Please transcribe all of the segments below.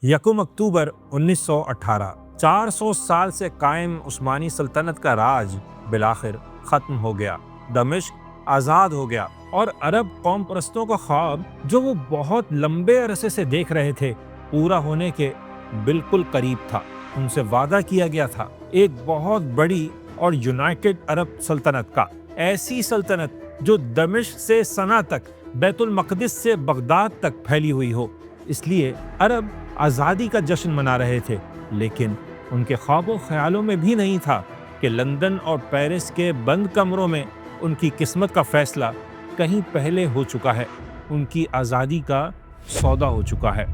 یکم اکتوبر 1918 400 سال سے قائم عثمانی سلطنت کا راج بالآخر ختم ہو گیا۔ دمشق آزاد ہو گیا اور عرب قوم پرستوں کا خواب جو وہ بہت لمبے عرصے سے دیکھ رہے تھے پورا ہونے کے بالکل قریب تھا۔ ان سے وعدہ کیا گیا تھا ایک بہت بڑی اور یونائٹڈ عرب سلطنت کا، ایسی سلطنت جو دمشق سے صنعا تک، بیت المقدس سے بغداد تک پھیلی ہوئی ہو۔ اس لیے عرب آزادی کا جشن منا رہے تھے، لیکن ان کے خواب و خیالوں میں بھی نہیں تھا کہ لندن اور پیرس کے بند کمروں میں ان کی قسمت کا فیصلہ کہیں پہلے ہو چکا ہے، ان کی آزادی کا سودا ہو چکا ہے۔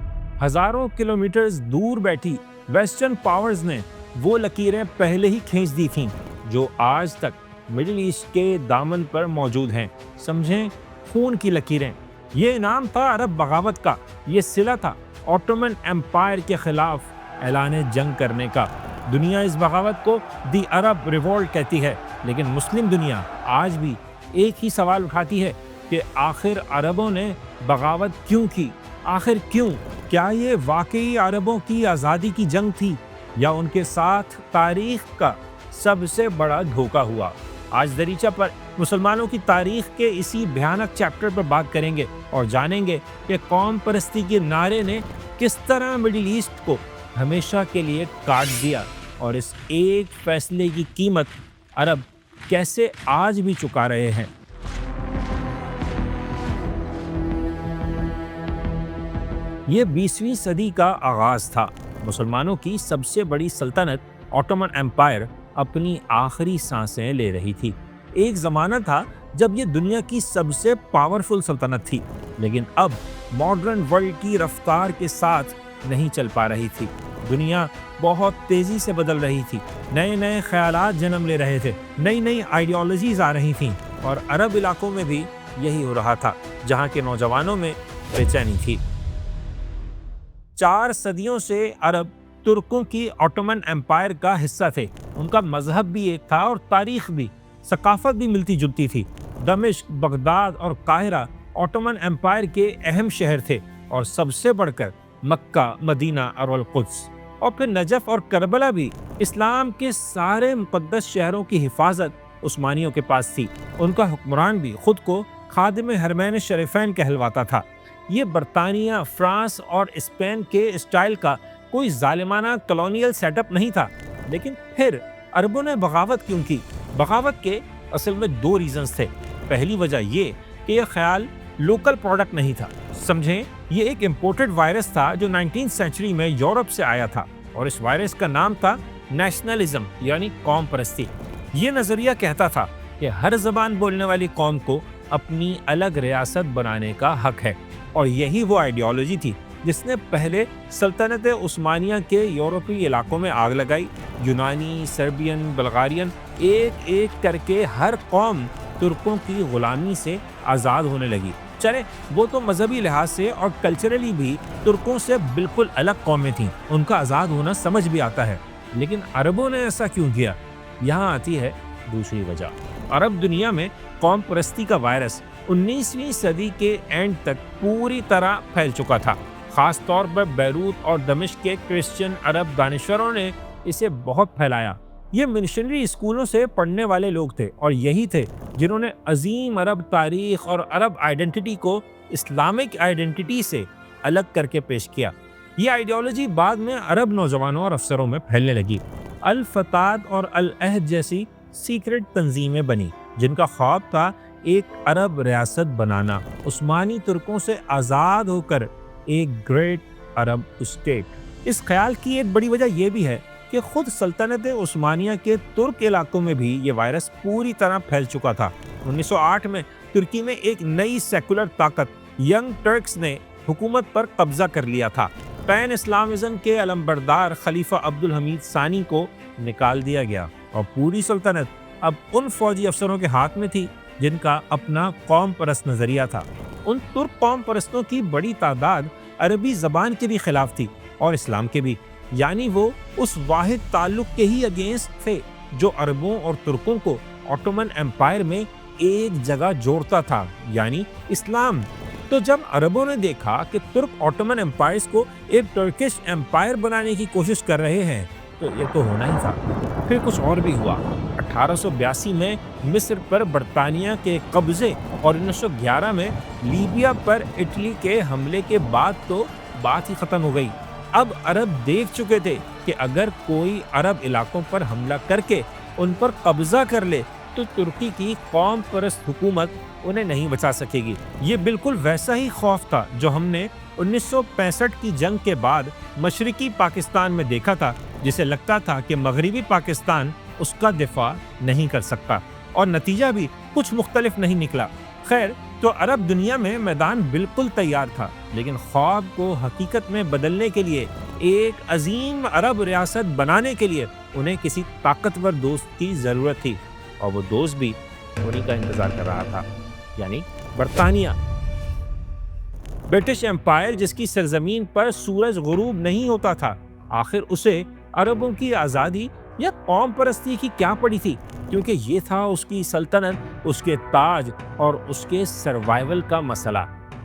ہزاروں کلومیٹرز دور بیٹھی ویسٹرن پاورز نے وہ لکیریں پہلے ہی کھینچ دی تھیں جو آج تک مڈل ایسٹ کے دامن پر موجود ہیں۔ سمجھیں، خون کی لکیریں۔ یہ انعام تھا عرب بغاوت کا، یہ صلہ تھا آٹومن ایمپائر کے خلاف اعلان جنگ کرنے کا۔ دنیا اس بغاوت کو دی عرب ریوولٹ کہتی ہے، لیکن مسلم دنیا آج بھی ایک ہی سوال اٹھاتی ہے کہ آخر عربوں نے بغاوت کیوں کی؟ آخر کیوں؟ کیا یہ واقعی عربوں کی آزادی کی جنگ تھی یا ان کے ساتھ تاریخ کا سب سے بڑا دھوکہ ہوا؟ آج دریچہ پر مسلمانوں کی تاریخ کے اسی بھیانک چیپٹر پر بات کریں گے اور جانیں گے کہ قوم پرستی کے نعرے نے کس طرح مڈل ایسٹ کو ہمیشہ کے لیے کاٹ دیا، اور اس ایک فیصلے کی قیمت عرب کیسے آج بھی چکا رہے ہیں۔ یہ 20ویں صدی کا آغاز تھا۔ مسلمانوں کی سب سے بڑی سلطنت آٹومن ایمپائر اپنی آخری سانسیں لے رہی تھی۔ ایک زمانہ تھا جب یہ دنیا کی سب سے پاورفل سلطنت تھی، لیکن اب ماڈرن ورلڈ کی رفتار کے ساتھ نہیں چل پا رہی تھی۔ دنیا بہت تیزی سے بدل رہی تھی، نئے نئے خیالات جنم لے رہے تھے، نئی نئی آئیڈیالوجیز آ رہی تھیں، اور عرب علاقوں میں بھی یہی ہو رہا تھا جہاں کے نوجوانوں میں بے چینی تھی۔ 4 صدیوں سے عرب ترکوں کی آٹومن ایمپائر کا حصہ تھے۔ ان کا مذہب بھی ایک تھا اور تاریخ بھی، ثقافت بھی ملتی جلتی تھی۔ دمشق، بغداد اور قاہرہ آٹومن ایمپائر کے اہم شہر تھے، اور سب سے بڑھ کر مکہ، مدینہ اور القدس، اور پھر نجف اور کربلا بھی۔ اسلام کے سارے مقدس شہروں کی حفاظت عثمانیوں کے پاس تھی۔ ان کا حکمران بھی خود کو خادم حرمین شریفین کہلواتا تھا۔ یہ برطانیہ، فرانس اور اسپین کے اسٹائل کا کوئی ظالمانہ کالونیل سیٹ اپ نہیں تھا۔ لیکن پھر عربوں نے بغاوت کیوں کی؟ بغاوت کے اصل میں 2 ریزنز تھے۔ پہلی وجہ یہ کہ یہ خیال لوکل پروڈکٹ نہیں تھا۔ سمجھیں، یہ ایک امپورٹڈ وائرس تھا جو 19 سینچری میں یورپ سے آیا تھا، اور اس وائرس کا نام تھا نیشنلزم، یعنی قوم پرستی۔ یہ نظریہ کہتا تھا کہ ہر زبان بولنے والی قوم کو اپنی الگ ریاست بنانے کا حق ہے، اور یہی وہ آئیڈیالوجی تھی جس نے پہلے سلطنت عثمانیہ کے یورپی علاقوں میں آگ لگائی۔ یونانی، سربین، بلغارین، ایک ایک کر کے ہر قوم ترکوں کی غلامی سے آزاد ہونے لگی۔ چلے، وہ تو مذہبی لحاظ سے اور کلچرلی بھی ترکوں سے بالکل الگ قومیں تھیں، ان کا آزاد ہونا سمجھ بھی آتا ہے، لیکن عربوں نے ایسا کیوں کیا؟ یہاں آتی ہے دوسری وجہ۔ عرب دنیا میں قوم پرستی کا وائرس 19ویں صدی کے اینڈ تک پوری طرح پھیل چکا تھا۔ خاص طور پر بیروت اور دمشق کے کرسچن عرب دانشوروں نے اسے بہت پھیلایا۔ یہ مشنری اسکولوں سے پڑھنے والے لوگ تھے، اور یہی تھے جنہوں نے عظیم عرب تاریخ اور عرب آئیڈینٹی کو اسلامک آئیڈینٹی سے الگ کر کے پیش کیا۔ یہ آئیڈیالوجی بعد میں عرب نوجوانوں اور افسروں میں پھیلنے لگی۔ الفتاد اور العہد جیسی سیکرٹ تنظیمیں بنی جن کا خواب تھا ایک عرب ریاست بنانا، عثمانی ترکوں سے آزاد ہو کر ایک گریٹ عرب اسٹیٹ۔ اس خیال کی ایک بڑی وجہ یہ بھی ہے کہ خود سلطنت عثمانیہ کے ترک علاقوں میں بھی یہ وائرس پوری طرح پھیل چکا تھا۔ 1908 میں ترکی میں ایک نئی سیکولر طاقت ینگ ٹرکس نے حکومت پر قبضہ کر لیا تھا۔ پین اسلامزم کے علمبردار خلیفہ عبدالحمید ثانی کو نکال دیا گیا، اور پوری سلطنت اب ان فوجی افسروں کے ہاتھ میں تھی جن کا اپنا قوم پرست نظریہ تھا۔ ان ترک قوم پرستوں کی بڑی تعداد عربی زبان کے بھی خلاف تھی اور اسلام کے بھی، یعنی وہ اس واحد تعلق کے ہی اگینسٹ تھے جو عربوں اور ترکوں کو آٹومن ایمپائر میں ایک جگہ جوڑتا تھا، یعنی اسلام۔ تو جب عربوں نے دیکھا کہ ترک آٹومن امپائرز کو ایک ٹرکش امپائر بنانے کی کوشش کر رہے ہیں تو یہ تو ہونا ہی تھا۔ پھر کچھ اور بھی ہوا۔ 1882 میں مصر پر برطانیہ کے قبضے اور 1911 میں لیبیا پر اٹلی کے حملے کے بعد تو بات ہی ختم ہو گئی۔ اب عرب دیکھ چکے تھے کہ اگر کوئی عرب علاقوں پر حملہ کر کے ان پر قبضہ کر لے تو ترکی کی قوم پرست حکومت انہیں نہیں بچا سکے گی۔ یہ بالکل ویسا ہی خوف تھا جو ہم نے 1965 کی جنگ کے بعد مشرقی پاکستان میں دیکھا تھا، جسے لگتا تھا کہ مغربی پاکستان اس کا دفاع نہیں کر سکتا، اور نتیجہ بھی کچھ مختلف نہیں نکلا۔ خیر، تو عرب دنیا میں میدان بالکل تیار تھا، لیکن خواب کو حقیقت میں بدلنے کے لیے، ایک عظیم عرب ریاست بنانے کے لیے انہیں کسی طاقتور دوست کی ضرورت تھی، اور وہ دوست بھی انہی کا انتظار کر رہا تھا، یعنی برطانیہ۔ برٹش امپائر جس کی سرزمین پر سورج غروب نہیں ہوتا تھا، آخر اسے عربوں کی آزادی یا قوم پرستی کی کیا پڑی تھی، کیونکہ یہ تھا اس کی سلطنت، اس کے تاج اور اس کے سروائیول کا مسئلہ۔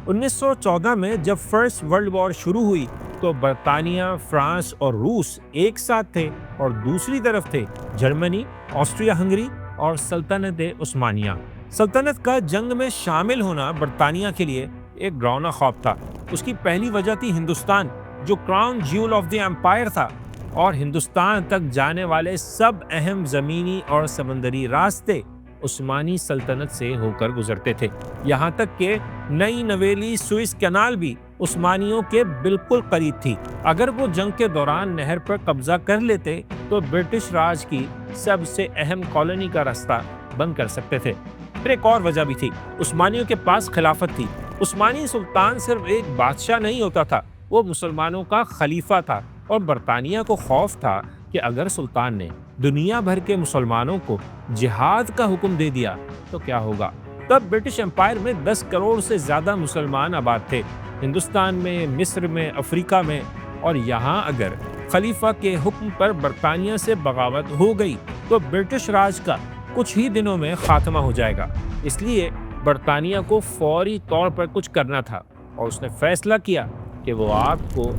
1914 میں جب فرسٹ ورلڈ وار شروع ہوئی تو برطانیہ، فرانس اور روس ایک ساتھ تھے، اور دوسری طرف تھے جرمنی، آسٹریا ہنگری اور سلطنت عثمانیہ۔ سلطنت کا جنگ میں شامل ہونا برطانیہ کے لیے ایک ڈراؤنا خواب تھا۔ اس کی پہلی وجہ تھی ہندوستان، جو crown jewel of the empire تھا، اور ہندوستان تک جانے والے سب اہم زمینی اور سمندری راستے عثمانی سلطنت سے ہو کر گزرتے تھے۔ یہاں تک کہ نئی نویلی سوئس کینال بھی عثمانیوں کے بالکل قریب تھی۔ اگر وہ جنگ کے دوران نہر پر قبضہ کر لیتے تو برٹش راج کی سب سے اہم کالونی کا راستہ بند کر سکتے تھے۔ پھر ایک اور وجہ بھی تھی، عثمانیوں کے پاس خلافت تھی۔ عثمانی سلطان صرف ایک بادشاہ نہیں ہوتا تھا، وہ مسلمانوں کا خلیفہ تھا، اور برطانیہ کو خوف تھا کہ اگر سلطان نے دنیا بھر کے مسلمانوں کو جہاد کا حکم دے دیا تو کیا ہوگا۔ تب برٹش امپائر میں 10 کروڑ سے زیادہ مسلمان آباد تھے، ہندوستان میں، مصر میں، افریقہ میں، اور یہاں اگر خلیفہ کے حکم پر برطانیہ سے بغاوت ہو گئی تو برٹش راج کا کچھ ہی دنوں میں خاتمہ ہو جائے گا۔ اس لیے برطانیہ کو فوری طور پر کچھ کرنا تھا، اور اس نے فیصلہ کیا کہ وہ آگ کو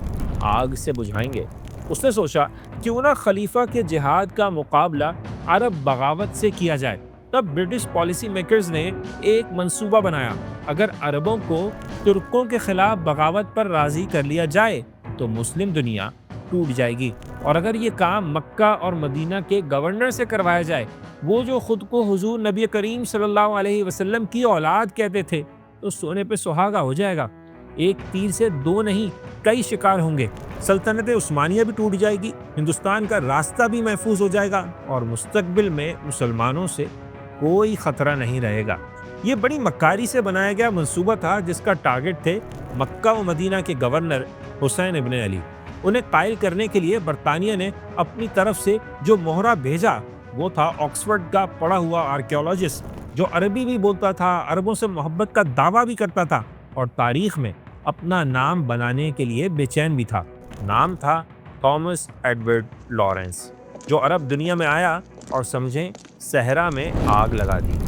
آگ سے بجھائیں گے۔ اس نے سوچا کیوں نہ خلیفہ کے جہاد کا مقابلہ عرب بغاوت سے کیا جائے۔ تب برٹش پالیسی میکرز نے ایک منصوبہ بنایا، اگر عربوں کو ترکوں کے خلاف بغاوت پر راضی کر لیا جائے تو مسلم دنیا ٹوٹ جائے گی، اور اگر یہ کام مکہ اور مدینہ کے گورنر سے کروایا جائے، وہ جو خود کو حضور نبی کریم صلی اللہ علیہ وسلم کی اولاد کہتے تھے، تو سونے پہ سہاگا ہو جائے گا۔ ایک تیر سے دو نہیں، کئی شکار ہوں گے۔ سلطنت عثمانیہ بھی ٹوٹ جائے گی، ہندوستان کا راستہ بھی محفوظ ہو جائے گا، اور مستقبل میں مسلمانوں سے کوئی خطرہ نہیں رہے گا۔ یہ بڑی مکاری سے بنایا گیا منصوبہ تھا، جس کا ٹارگٹ تھے مکہ و مدینہ کے گورنر حسین ابن علی۔ انہیں قائل کرنے کے لیے برطانیہ نے اپنی طرف سے جو مہرہ بھیجا وہ تھا آکسفورڈ کا پڑھا ہوا آرکیولوجسٹ، جو عربی بھی بولتا تھا، عربوں سے محبت کا دعویٰ بھی کرتا تھا، اور تاریخ میں اپنا نام بنانے کے لیے بے چین بھی تھا۔ نام تھا تھامس ایڈورڈ لارنس، جو عرب دنیا میں آیا اور سمجھیں صحرا میں آگ لگا دی۔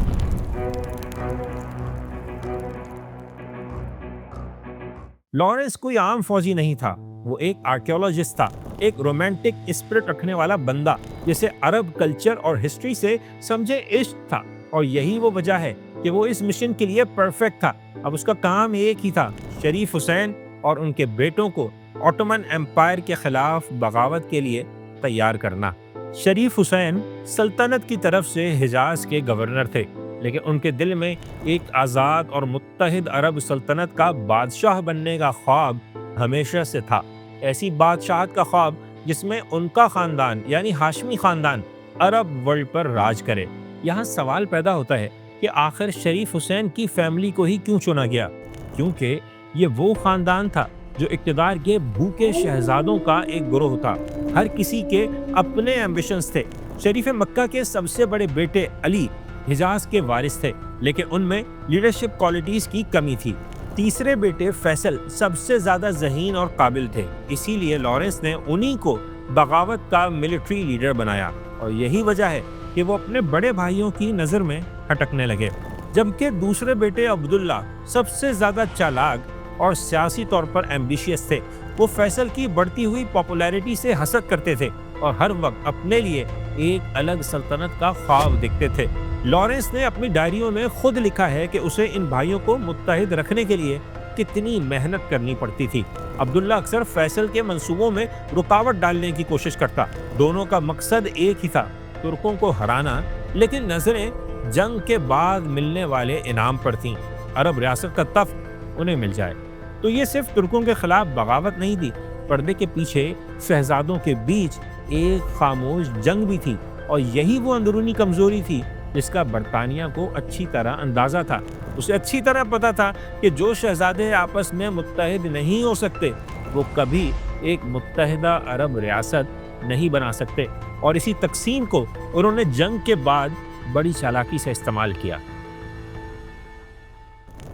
لارنس کوئی عام فوجی نہیں تھا، وہ ایک آرکیولوجسٹ تھا، ایک رومانٹک اسپرٹ رکھنے والا بندہ جسے عرب کلچر اور ہسٹری سے سمجھے عشق تھا، اور یہی وہ وجہ ہے کہ وہ اس مشن کے لیے پرفیکٹ تھا۔ اب اس کا کام ایک ہی تھا، شریف حسین اور ان کے بیٹوں کو آٹومن امپائر کے خلاف بغاوت کے لیے تیار کرنا۔ شریف حسین سلطنت کی طرف سے حجاز کے گورنر تھے، لیکن ان کے دل میں ایک آزاد اور متحد عرب سلطنت کا بادشاہ بننے کا خواب ہمیشہ سے تھا۔ ایسی بادشاہت کا خواب جس میں ان کا خاندان یعنی ہاشمی خاندان عرب ورلڈ پر راج کرے۔ یہاں سوال پیدا ہوتا ہے کہ آخر شریف حسین کی فیملی کو ہی کیوں چنا گیا؟ کیونکہ یہ وہ خاندان تھا جو اقتدار کے بھوکے شہزادوں کا ایک گروہ تھا۔ ہر کسی کے اپنے ایمبیشنز تھے۔ شریف مکہ کے سب سے بڑے بیٹے علی حجاز کے وارث تھے، لیکن ان میں لیڈرشپ کوالٹیز کی کمی تھی۔ تیسرے بیٹے فیصل سب سے زیادہ ذہین اور قابل تھے، اسی لیے لارنس نے انہی کو بغاوت کا ملٹری لیڈر بنایا، اور یہی وجہ ہے کہ وہ اپنے بڑے بھائیوں کی نظر میں کھٹکنے لگے۔ جبکہ دوسرے بیٹے عبداللہ سب سے زیادہ چالاک اور سیاسی طور پر ایمبیشیس تھے۔ وہ فیصل کی بڑھتی ہوئی پاپولیرٹی سے حسد کرتے تھے اور ہر وقت اپنے لیے ایک الگ سلطنت کا خواب دیکھتے تھے۔ لارنس نے اپنی ڈائریوں میں خود لکھا ہے کہ اسے ان بھائیوں کو متحد رکھنے کے لیے کتنی محنت کرنی پڑتی تھی۔ عبداللہ اکثر فیصل کے منصوبوں میں رکاوٹ ڈالنے کی کوشش کرتا۔ دونوں کا مقصد ایک ہی تھا، ترکوں کو ہرانا، لیکن نظریں جنگ کے بعد ملنے والے انعام پر تھیں۔ عرب ریاست کا تخت انہیں مل جائے تو یہ صرف ترکوں کے خلاف بغاوت نہیں تھی، پردے کے پیچھے شہزادوں کے بیچ ایک خاموش جنگ بھی تھی، اور یہی وہ اندرونی کمزوری تھی جس کا برطانیہ کو اچھی طرح اندازہ تھا۔ اسے اچھی طرح پتا تھا کہ جو شہزادے آپس میں متحد نہیں ہو سکتے وہ کبھی ایک متحدہ عرب ریاست نہیں بنا سکتے، اور اسی تقسیم کو انہوں نے جنگ کے بعد بڑی چالاکی سے استعمال کیا۔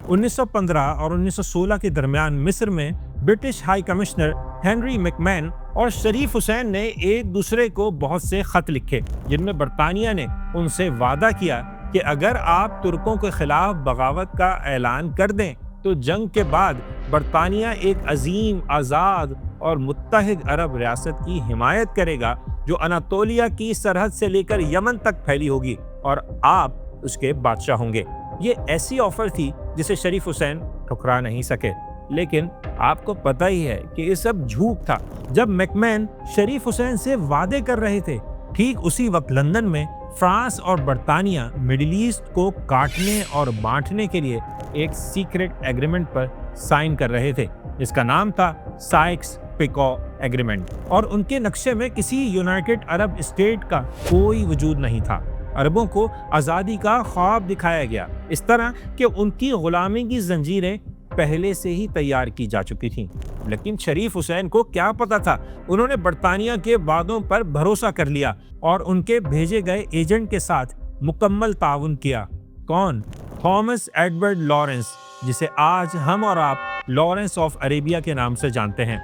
1915 اور 1916 کے درمیان مصر میں برٹش ہائی کمشنر ہنری میکمین اور شریف حسین نے ایک دوسرے کو بہت سے خط لکھے، جن میں برطانیہ نے ان سے وعدہ کیا کہ اگر آپ ترکوں کے خلاف بغاوت کا اعلان کر دیں تو جنگ کے بعد برطانیہ ایک عظیم، آزاد اور متحد عرب ریاست کی حمایت کرے گا جو اناطولیہ کی سرحد سے لے کر یمن تک پھیلی ہوگی، اور آپ اس کے بادشاہ ہوں گے۔ یہ ایسی آفر تھی جسے شریف حسین ٹھکرا نہیں سکے، لیکن آپ کو پتہ ہی ہے کہ یہ سب جھوٹ تھا۔ جب میکمین شریف حسین سے وعدے کر رہے تھے، ٹھیک اسی وقت لندن میں فرانس اور برطانیہ مڈل ایسٹ کو کاٹنے اور بانٹنے کے لیے ایک سیکرٹ ایگریمنٹ پر سائن کر رہے تھے، جس کا نام تھا سائکس پیکو ایگریمنٹ، اور ان کے نقشے میں کسی یونائٹڈ عرب اسٹیٹ کا کوئی وجود نہیں تھا۔ عربوں کو آزادی کا خواب دکھایا گیا، اس طرح کہ ان کی غلامی کی زنجیریں پہلے سے ہی تیار کی جا چکی تھیں۔ لیکن شریف حسین کو کیا پتا تھا؟ انہوں نے برطانیہ کے وعدوں پر بھروسہ کر لیا اور ان کے بھیجے گئے ایجنٹ کے ساتھ مکمل تعاون کیا۔ کون؟ تھامس ایڈورڈ لارنس، جسے آج ہم اور آپ لارنس آف عربیہ کے نام سے جانتے ہیں۔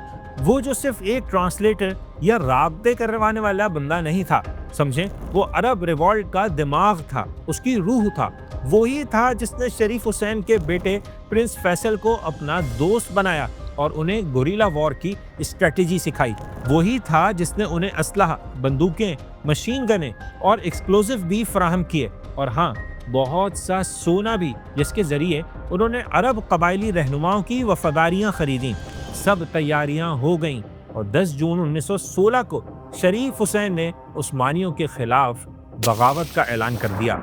وہ جو صرف ایک ٹرانسلیٹر یا رابطے کروانے والا بندہ نہیں تھا، سمجھیں، وہ عرب ریوولٹ کا دماغ تھا، اس کی روح تھا۔ وہی تھا جس نے شریف حسین کے بیٹے پرنس فیصل کو اپنا دوست بنایا اور انہیں گوریلا وار کی اسٹریٹجی سکھائی۔ وہی تھا جس نے انہیں اسلحہ، بندوقیں، مشین گنیں اور ایکسپلوزیو بھی فراہم کیے، اور ہاں، بہت سا سونا بھی، جس کے ذریعے انہوں نے عرب قبائلی رہنماؤں کی وفاداریاں خریدیں۔ سب تیاریاں ہو گئیں اور 10 جون 1916 کو شریف حسین نے عثمانیوں کے خلاف بغاوت کا اعلان کر دیا۔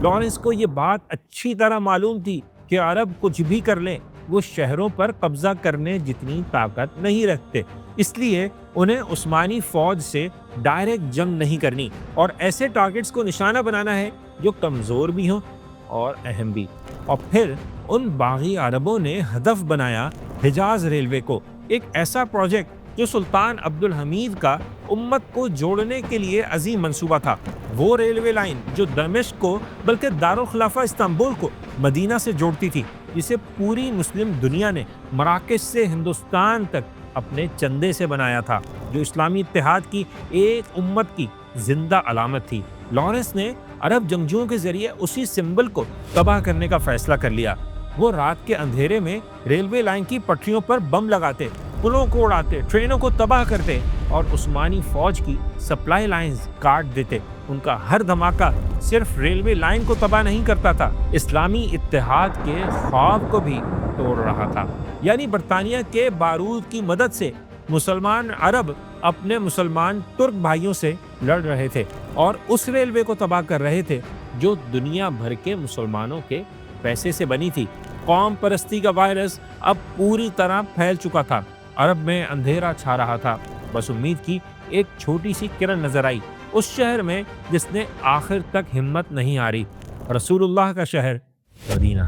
لارنس کو یہ بات اچھی طرح معلوم تھی کہ عرب کچھ بھی کر لیں، وہ شہروں پر قبضہ کرنے جتنی طاقت نہیں رکھتے، اس لیے انہیں عثمانی فوج سے ڈائریکٹ جنگ نہیں کرنی اور ایسے ٹارگٹس کو نشانہ بنانا ہے جو کمزور بھی ہوں اور اہم بھی۔ اور پھر ان باغی عربوں نے ہدف بنایا حجاز ریلوے کو، ایک ایسا پروجیکٹ جو سلطان عبد الحمید کا امت کو جوڑنے کے لیے عظیم منصوبہ تھا۔ وہ ریلوے لائن جو دمشق کو بلکہ دارالخلافہ استنبول کو مدینہ سے جوڑتی تھی، جسے پوری مسلم دنیا نے مراکش سے ہندوستان تک اپنے چندے سے بنایا تھا، جو اسلامی اتحاد کی ایک امت کی زندہ علامت تھی۔ لارنس نے عرب جنگجوؤں کے ذریعے اسی سمبل کو تباہ کرنے کا فیصلہ کر لیا۔ وہ رات کے اندھیرے میں ریلوے لائن کی پٹریوں پر بم لگاتے، پلوں کو اڑاتے، ٹرینوں کو تباہ کرتے اور عثمانی فوج کی سپلائی لائنز کاٹ دیتے۔ ان کا ہر دھماکہ صرف ریلوے لائن کو تباہ نہیں کرتا تھا، اسلامی اتحاد کے خواب کو بھی توڑ رہا تھا۔ یعنی برطانیہ کے بارود کی مدد سے مسلمان عرب اپنے مسلمان ترک بھائیوں سے لڑ رہے تھے اور اس ریلوے کو تباہ کر رہے تھے جو دنیا بھر کے مسلمانوں کے پیسے سے بنی تھی۔ قوم پرستی کا وائرس اب پوری طرح پھیل چکا تھا، عرب میں اندھیرا چھا رہا تھا۔ بس امید کی ایک چھوٹی سی کرن نظر آئی اس شہر میں جس نے آخر تک ہمت نہیں ہاری، رسول اللہ کا شہر مدینہ۔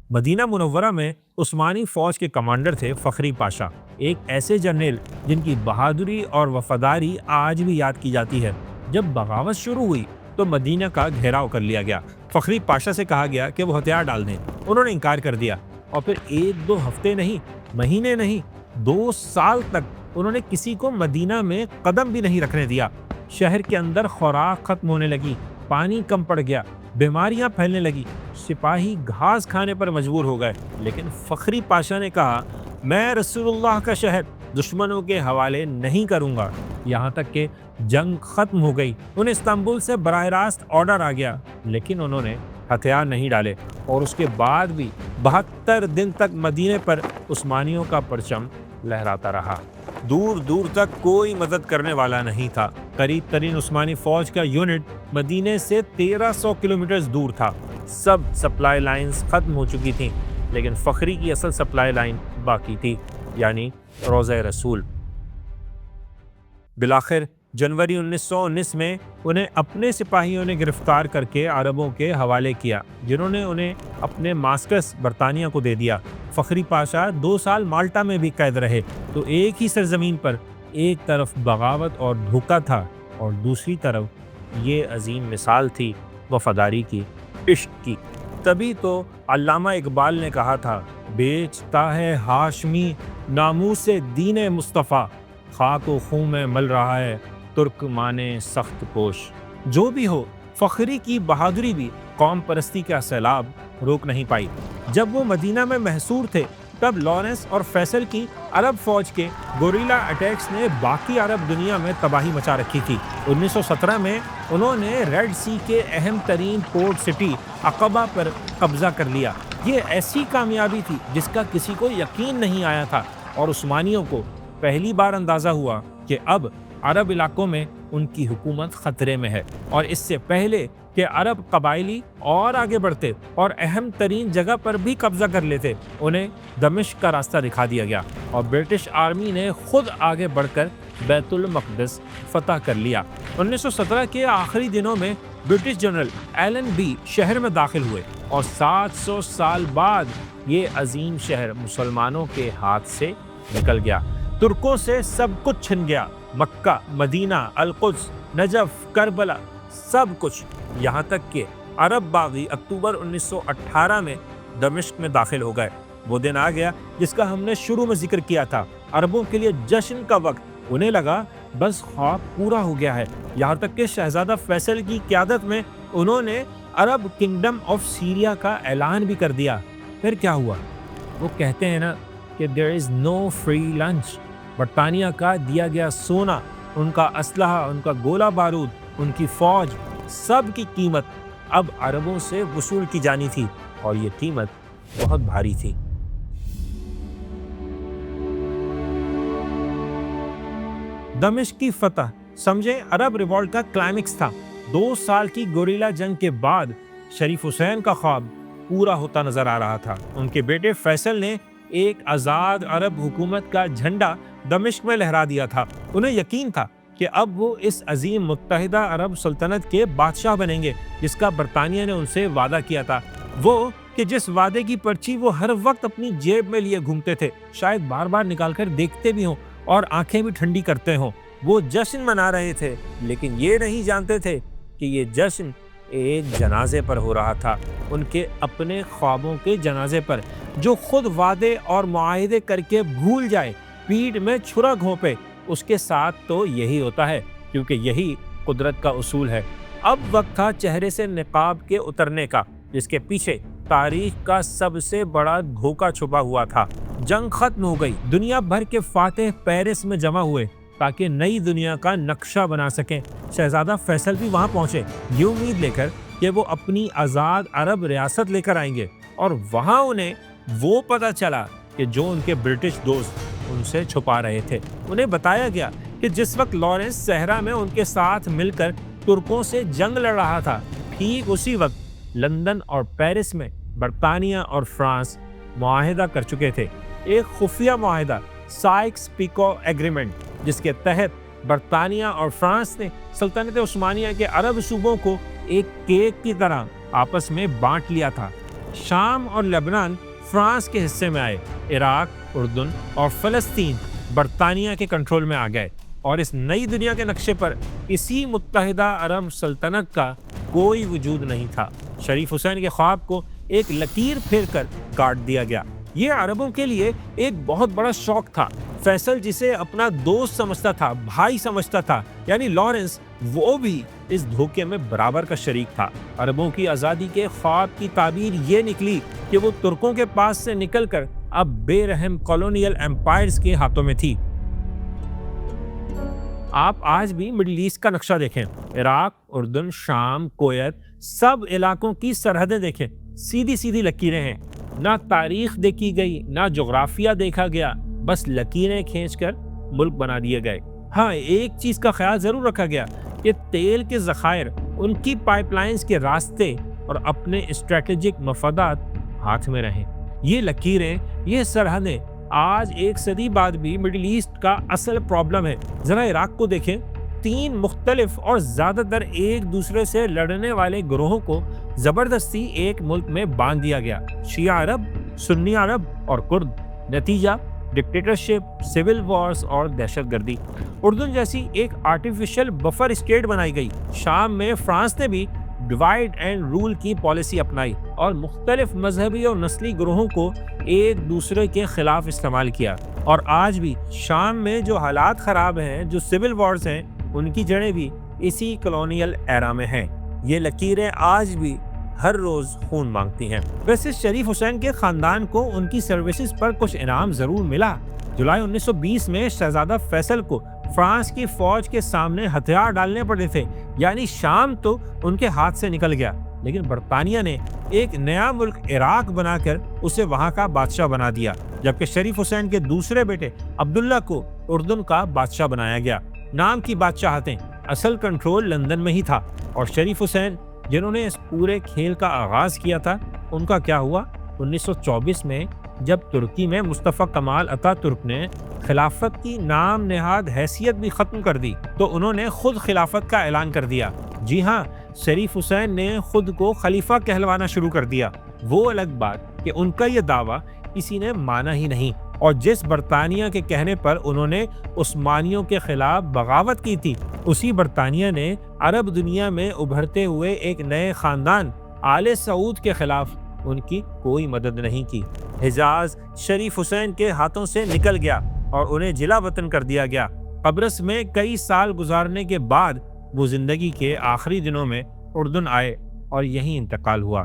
مدینہ منورہ میں عثمانی فوج کے کمانڈر تھے فخری پاشا، ایک ایسے جنرل جن کی بہادری اور وفاداری آج بھی یاد کی جاتی ہے۔ جب بغاوت شروع ہوئی تو مدینہ کا گھیراؤ کر لیا گیا۔ فخری پاشا سے کہا گیا کہ وہ ہتھیار ڈال دیں، انہوں نے انکار کر دیا، اور پھر 1-2 ہفتے نہیں، مہینے نہیں، 2 سال تک انہوں نے کسی کو مدینہ میں قدم بھی نہیں رکھنے دیا۔ شہر کے اندر خوراک ختم ہونے لگی، پانی کم پڑ گیا، بیماریاں پھیلنے لگی، سپاہی گھاس کھانے پر مجبور ہو گئے۔ لیکن فخری پاشا نے کہا، میں رسول اللہ کا شہر دشمنوں کے حوالے نہیں کروں گا۔ یہاں تک کہ جنگ ختم ہو گئی، انہیں استنبول سے براہ راست آرڈر آ گیا، لیکن انہوں نے ہتھیار نہیں ڈالے اور اس کے بعد بھی 72 دن تک مدینے پر عثمانیوں کا پرچم لہراتا رہا۔ دور دور تک کوئی مدد کرنے والا نہیں تھا۔ قریب ترین عثمانی فوج کا یونٹ مدینے سے 1300 کلومیٹر دور تھا۔ سب سپلائی لائنز ختم ہو چکی تھیں، لیکن فخری کی اصل سپلائی لائن باقی تھی، یعنی روضہ رسول۔ بالآخر جنوری 1919 میں انہیں اپنے سپاہیوں نے گرفتار کر کے عربوں کے حوالے کیا، جنہوں نے انہیں اپنے ماسکس برطانیہ کو دے دیا۔ فخری پاشا 2 سال مالٹا میں بھی قید رہے، تو ایک ہی سرزمین پر ایک طرف بغاوت اور دھوکہ تھا اور دوسری طرف یہ عظیم مثال تھی وفاداری کی، عشق کی۔ تبھی تو علامہ اقبال نے کہا تھا، بیچتا ہے ہاشمی ناموس دین مصطفیٰ، خاک و خون میں مل رہا ہے ترک مانے سخت پوش۔ جو بھی ہو، فخری کی بہادری بھی قوم پرستی کا سیلاب روک نہیں پائی۔ جب وہ مدینہ میں محصور تھے، تب لارنس اور فیصل کی عرب فوج کے گوریلا اٹیکس نے باقی عرب دنیا میں تباہی مچا رکھی تھی۔ 1917 میں انہوں نے ریڈ سی کے اہم ترین پورٹ سٹی عقبہ پر قبضہ کر لیا۔ یہ ایسی کامیابی تھی جس کا کسی کو یقین نہیں آیا تھا، اور عثمانیوں کو پہلی بار اندازہ ہوا کہ اب عرب علاقوں میں ان کی حکومت خطرے میں ہے۔ اور اس سے پہلے کہ عرب قبائلی اور آگے بڑھتے اور اہم ترین جگہ پر بھی قبضہ کر لیتے، انہیں دمشق کا راستہ دکھا دیا گیا اور برٹش آرمی نے خود آگے بڑھ کر بیت المقدس فتح کر لیا۔ 1917 کے آخری دنوں میں برٹش جنرل ایلن بی شہر میں داخل ہوئے اور 700 سال بعد یہ عظیم شہر مسلمانوں کے ہاتھ سے نکل گیا۔ ترکوں سے سب کچھ چھن گیا، مکہ، مدینہ، القدس، نجف، کربلا، سب کچھ، یہاں تک کہ عرب باغی اکتوبر 1918 میں دمشق میں داخل ہو گئے۔ وہ دن آ گیا جس کا ہم نے شروع میں ذکر کیا تھا۔ عربوں کے لیے جشن کا وقت، انہیں لگا بس خواب پورا ہو گیا ہے، یہاں تک کہ شہزادہ فیصل کی قیادت میں انہوں نے عرب کنگڈم آف سیریا کا اعلان بھی کر دیا۔ پھر کیا ہوا؟ وہ کہتے ہیں نا کہ there is no free lunch۔ برطانیہ کا دیا گیا سونا، ان کا اسلحہ، ان کا گولہ بارود، ان کی فوج، سب کی قیمت اب عربوں سے وصول کی جانی تھی، اور یہ قیمت بہت بھاری تھی۔ دمشق کی فتح سمجھے عرب ریوولٹ کا کلائمیکس تھا۔ 2 سال کی گوریلا جنگ کے بعد شریف حسین کا خواب پورا ہوتا نظر آ رہا تھا۔ ان کے بیٹے فیصل نے ایک آزاد عرب حکومت کا جھنڈا دمشق میں لہرا دیا تھا۔ انہیں یقین تھا کہ اب وہ اس عظیم متحدہ عرب سلطنت کے بادشاہ بنیں گے جس کا برطانیہ نے ان سے وعدہ کیا تھا، وہ کہ جس وعدے کی پرچی وہ ہر وقت اپنی جیب میں لیے گھومتے تھے، شاید بار بار نکال کر دیکھتے بھی ہوں اور آنکھیں بھی ٹھنڈی کرتے ہوں۔ وہ جشن منا رہے تھے، لیکن یہ نہیں جانتے تھے کہ یہ جشن ایک جنازے پر ہو رہا تھا، ان کے اپنے خوابوں کے جنازے پر۔ جو خود وعدے اور معاہدے کر کے بھول جائے، پیٹھ میں چھرا گھونپے، اس کے ساتھ تو یہی ہوتا ہے، کیونکہ یہی قدرت کا اصول ہے۔ اب وقت تھا چہرے سے نقاب کے اترنے کا، جس کے پیچھے تاریخ کا سب سے بڑا دھوکہ چھپا ہوا تھا۔ جنگ ختم ہو گئی، دنیا بھر کے فاتح پیرس میں جمع ہوئے تاکہ نئی دنیا کا نقشہ بنا سکیں۔ شہزادہ فیصل بھی وہاں پہنچے، یہ امید لے کر کہ وہ اپنی آزاد عرب ریاست لے کر آئیں گے، اور وہاں انہیں وہ پتہ چلا کہ جو ان کے برٹش دوست ان سے چھپا رہے تھے۔ انہیں بتایا گیا کہ جس وقت لارنس صحرا میں ان کے ساتھ مل کر ترکوں سے جنگ لڑ رہا تھا، ٹھیک اسی وقت لندن اور پیرس میں برطانیہ اور فرانس معاہدہ کر چکے تھے، ایک خفیہ معاہدہ، سائکس پیکو ایگریمنٹ، جس کے تحت برطانیہ اور فرانس نے سلطنت عثمانیہ کے عرب صوبوں کو ایک کیک کی طرح آپس میں بانٹ لیا تھا۔ شام اور لبنان فرانس کے حصے میں آئے، عراق، اردن اور فلسطین برطانیہ کے کنٹرول میں آ گئے، اور اس نئی دنیا کے نقشے پر اسی متحدہ عرب سلطنت کا کوئی وجود نہیں تھا۔ شریف حسین کے خواب کو ایک لکیر پھیر کر کاٹ دیا گیا۔ یہ عربوں کے لیے ایک بہت بڑا شوق تھا۔ فیصل جسے اپنا دوست سمجھتا تھا، بھائی سمجھتا تھا، یعنی لارنس، وہ بھی اس دھوکے میں برابر کا شریک تھا۔ عربوں کی آزادی کے خواب کی تعبیر یہ نکلی کہ وہ ترکوں کے پاس سے نکل کر اب بے رحم کالونیل ایمپائرز کے ہاتھوں میں تھی۔ آپ آج بھی مڈل ایسٹ کا نقشہ دیکھیں، عراق، اردن، شام، کویت، سب علاقوں کی سرحدیں دیکھیں، سیدھی سیدھی لکیریں ہیں، نہ تاریخ دیکھی گئی، نہ جغرافیہ دیکھا گیا، بس لکیریں کھینچ کر ملک بنا دیے گئے۔ ہاں، ایک چیز کا خیال ضرور رکھا گیا کہ تیل کے ذخائر، ان کی پائپ لائنز کے راستے اور اپنے اسٹریٹجک مفادات ہاتھ میں رہیں۔ یہ لکیریں، یہ سرحدیں آج ایک صدی بعد بھی مڈل ایسٹ کا اصل پرابلم ہے۔ ذرا عراق کو دیکھیں، 3 مختلف اور زیادہ تر ایک دوسرے سے لڑنے والے گروہوں کو زبردستی ایک ملک میں باندھ دیا گیا، شیعہ عرب، سنی عرب اور کرد۔ نتیجہ ڈکٹیٹرشپ، سول وارز اور دہشت گردی۔ اردن جیسی ایک آرٹیفیشل بفر اسٹیٹ بنائی گئی۔ شام میں فرانس نے بھی ڈیوائڈ اینڈ رول کی پالیسی اپنائی اور مختلف مذہبی اور نسلی گروہوں کو ایک دوسرے کے خلاف استعمال کیا۔ اور آج بھی شام میں جو حالات خراب ہیں، جو سول وارز ہیں، ان کی جڑیں بھی اسی کالونیل ایرا میں ہیں۔ یہ لکیریں آج بھی ہر روز خون مانگتی ہیں۔ ویسے شریف حسین کے خاندان کو ان کی سروسز پر کچھ انعام ضرور ملا۔ جولائی 1920 میں شہزادہ فیصل کو فرانس کی فوج کے سامنے ہتھیار ڈالنے پڑے تھے، یعنی شام تو ان کے ہاتھ سے نکل گیا، لیکن برطانیہ نے ایک نیا ملک عراق بنا کر اسے وہاں کا بادشاہ بنا دیا، جبکہ شریف حسین کے دوسرے بیٹے عبداللہ کو اردن کا بادشاہ بنایا گیا۔ نام کی بادشاہتیں، اصل کنٹرول لندن میں ہی تھا، اور شریف حسین جنہوں نے اس پورے کھیل کا آغاز کیا تھا، ان کا کیا ہوا؟ 1924 میں جب ترکی میں مصطفیٰ کمال اتا ترک نے خلافت کی نام نہاد حیثیت بھی ختم کر دی، تو انہوں نے خود خلافت کا اعلان کر دیا۔ جی ہاں، شریف حسین نے خود کو خلیفہ کہلوانا شروع کر دیا۔ وہ الگ بات کہ ان کا یہ دعویٰ کسی نے مانا ہی نہیں، اور جس برطانیہ کے کہنے پر انہوں نے عثمانیوں کے خلاف بغاوت کی تھی، اسی برطانیہ نے عرب دنیا میں ابھرتے ہوئے ایک نئے خاندان آل سعود کے خلاف ان کی کوئی مدد نہیں کی۔ حجاز شریف حسین کے ہاتھوں سے نکل گیا اور انہیں جلا وطن کر دیا گیا۔ قبرص میں کئی سال گزارنے کے بعد وہ زندگی کے آخری دنوں میں اردن آئے اور یہیں انتقال ہوا۔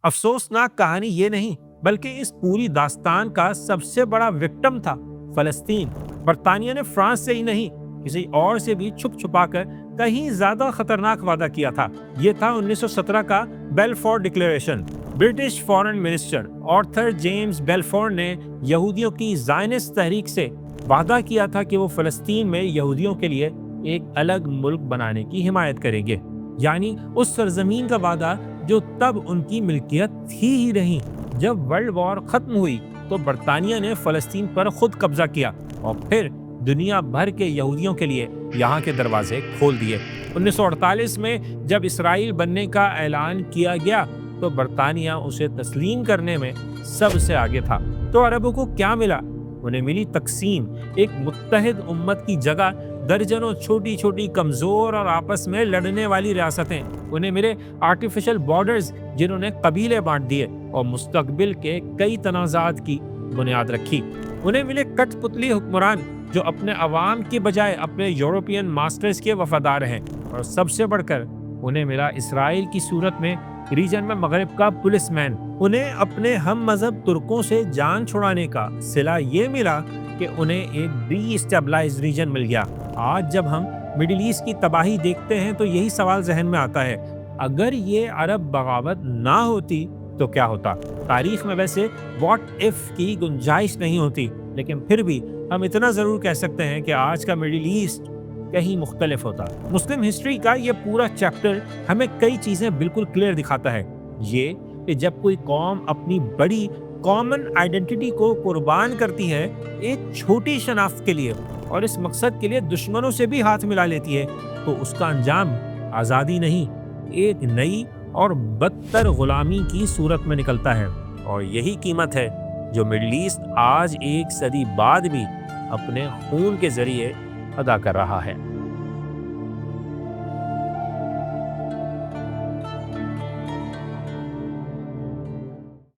افسوسناک کہانی یہ نہیں، بلکہ اس پوری داستان کا سب سے بڑا وکٹم تھا فلسطین۔ برطانیہ نے فرانس سے ہی نہیں، کسی اور سے بھی چھپ چھپا کر کہیں زیادہ خطرناک وعدہ کیا تھا۔ یہ تھا 1917 کا Balfour declaration. British foreign minister Arthur James Balfour نے یہودیوں کی زائنسٹ تحریک سے وعدہ کیا تھا کہ وہ فلسطین میں یہودیوں کے لیے ایک الگ ملک بنانے کی حمایت کریں گے، یعنی اس سرزمین کا وعدہ جو تب ان کی ملکیت تھی ہی نہیں۔ جب ورلڈ وار ختم ہوئی تو برطانیہ نے فلسطین پر خود قبضہ کیا اور پھر دنیا بھر کے یہودیوں کے لیے یہاں کے دروازے کھول دیے۔ 1948 میں جب اسرائیل بننے کا اعلان کیا گیا تو برطانیہ اسے تسلیم کرنے میں سب سے آگے تھا۔ تو عربوں کو کیا ملا؟ انہیں ملی تقسیم، ایک متحد امت کی جگہ درجنوں چھوٹی چھوٹی کمزور اور آپس میں لڑنے والی ریاستیں۔ انہیں ملے آرٹیفیشل بارڈرز جنہوں نے قبیلے بانٹ دیے اور مستقبل کے کئی تنازعات کی بنیاد رکھی۔ انہیں ملے کٹ پتلی حکمران جو اپنے عوام کے بجائے اپنے یورپین ماسٹرز کے وفادار ہیں، اور سب سے بڑھ کر انہیں ملا اسرائیل کی صورت میں ریجن میں مغرب کا پولیس مین۔ انہیں اپنے ہم مذہب ترکوں سے جان چھڑانے کا صلہ یہ ملا کہ انہیں ایک ڈی اسٹیبلائز ریجن مل گیا۔ آج جب ہم مڈل ایسٹ کی تباہی دیکھتے ہیں تو یہی سوال ذہن میں آتا ہے، اگر یہ عرب بغاوت نہ ہوتی تو کیا ہوتا؟ تاریخ میں ویسے واٹ ایف کی گنجائش نہیں ہوتی، لیکن پھر بھی ہم اتنا ضرور کہہ سکتے ہیں کہ آج کا مڈل ایسٹ کہیں مختلف ہوتا۔ مسلم ہسٹری کا یہ پورا چیپٹر ہمیں کئی چیزیں بالکل کلیئر دکھاتا ہے۔ یہ کہ جب کوئی قوم اپنی بڑی کامن آئیڈینٹی کو قربان کرتی ہے ایک چھوٹی شناخت کے لیے، اور اس مقصد کے لیے دشمنوں سے بھی ہاتھ ملا لیتی ہے، تو اس کا انجام آزادی نہیں، ایک نئی اور بدتر غلامی کی صورت میں نکلتا ہے۔ اور یہی قیمت ہے جو مڈل ایسٹ آج ایک صدی بعد بھی اپنے خون کے ذریعے ادا کر رہا ہے۔